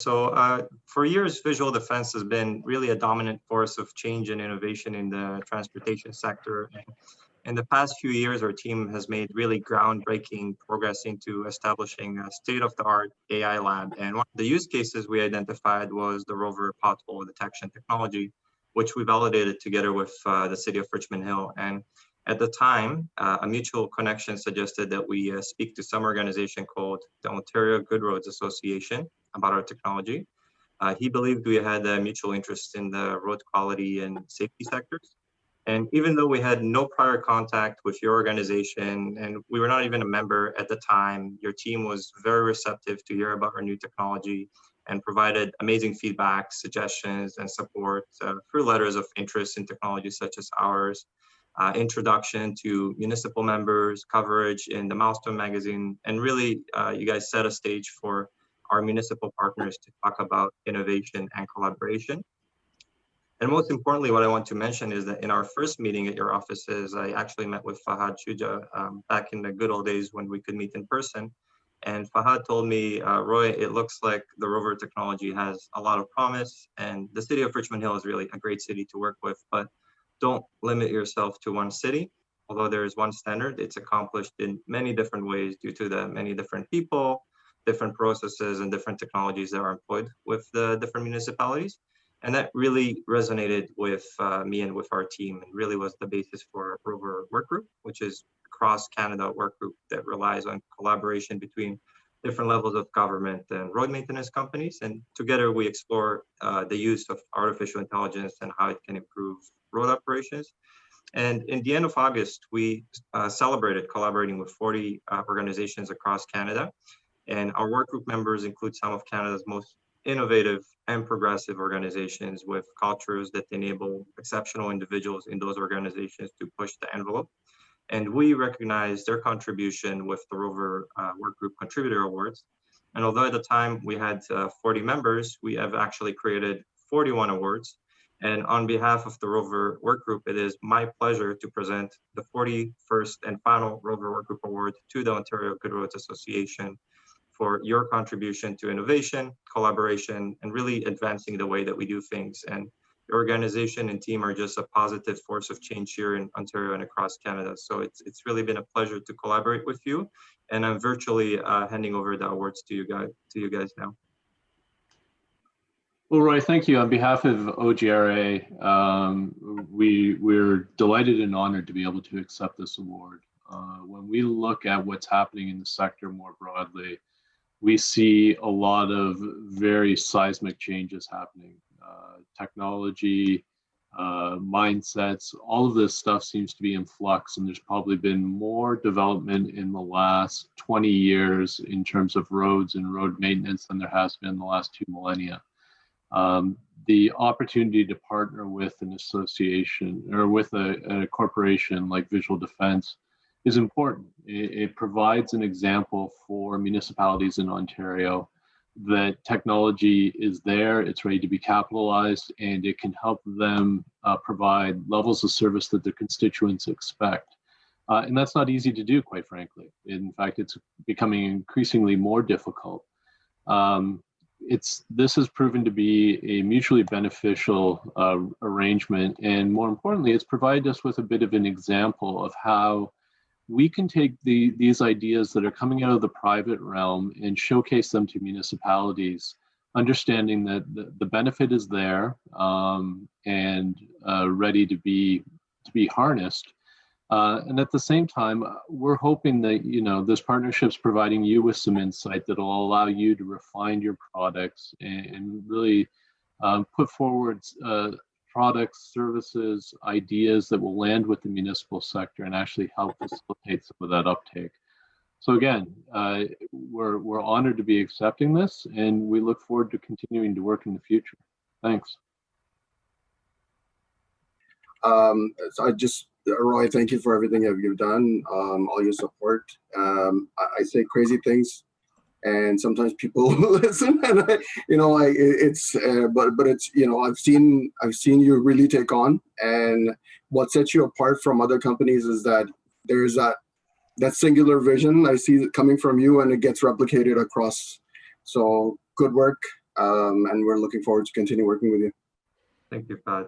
So for years, visual defense has been really a dominant force of change and innovation in the transportation sector. And in the past few years, our team has made really groundbreaking progress into establishing a state-of-the-art AI lab. And one of the use cases we identified was the Rover pothole detection technology, which we validated together with the city of Richmond Hill. And at the time, a mutual connection suggested that we speak to some organization called the Ontario Good Roads Association about our technology. He believed we had a mutual interest in the road quality and safety sectors. And even though we had no prior contact with your organization and we were not even a member at the time, your team was very receptive to hear about our new technology and provided amazing feedback, suggestions, and support through letters of interest in technologies such as ours, introduction to municipal members, coverage in the Milestone magazine, and really you guys set a stage for our municipal partners to talk about innovation and collaboration. And most importantly, what I want to mention is that in our first meeting at your offices, I actually met with Fahad Shuja back in the good old days when we could meet in person. And Fahad told me, Roy, it looks like the Rover technology has a lot of promise, and the city of Richmond Hill is really a great city to work with, but don't limit yourself to one city. Although there is one standard, it's accomplished in many different ways due to the many different people, different processes, and different technologies that are employed with the different municipalities. And that really resonated with me and with our team, and really was the basis for Rover Work Group, which is a cross-Canada work group that relies on collaboration between different levels of government and road maintenance companies. And together we explore the use of artificial intelligence and how it can improve road operations. And in the end of August, we celebrated collaborating with 40 organizations across Canada. And our work group members include some of Canada's most innovative and progressive organizations with cultures that enable exceptional individuals in those organizations to push the envelope. And we recognize their contribution with the Rover Work Group Contributor Awards. And although at the time we had 40 members, we have actually created 41 awards. And on behalf of the Rover Work Group, it is my pleasure to present the 41st and final Rover Work Group Award to the Ontario Good Roads Association for your contribution to innovation, collaboration, and really advancing the way that we do things. And your organization and team are just a positive force of change here in Ontario and across Canada. So it's really been a pleasure to collaborate with you. And I'm virtually handing over the awards to you guys now. Well, Roy, thank you. On behalf of OGRA, we're delighted and honored to be able to accept this award. When we look at what's happening in the sector more broadly, we see a lot of very seismic changes happening. Technology, mindsets, all of this stuff seems to be in flux, and there's probably been more development in the last 20 years in terms of roads and road maintenance than there has been in the last 2 millennia. The opportunity to partner with an association or with a corporation like Visual Defense is important. It provides an example for municipalities in Ontario that technology is there, it's ready to be capitalized, and it can help them provide levels of service that their constituents expect. And that's not easy to do, quite frankly. In fact, it's becoming increasingly more difficult. This has proven to be a mutually beneficial arrangement, and more importantly, it's provided us with a bit of an example of how we can take these ideas that are coming out of the private realm and showcase them to municipalities, understanding that the benefit is there and ready to be harnessed. And at the same time, we're hoping that this partnership's providing you with some insight that will allow you to refine your products and really put forward products, services, ideas that will land with the municipal sector and actually help facilitate some of that uptake. So again, we're honored to be accepting this, and we look forward to continuing to work in the future. Thanks. Roy, thank you for everything that you've done, all your support. I say crazy things, and sometimes people listen, and but it's I've seen you really take on, and what sets you apart from other companies is that there's that singular vision I see coming from you, and it gets replicated across. So good work, and we're looking forward to continue working with you. Thank you, Pat.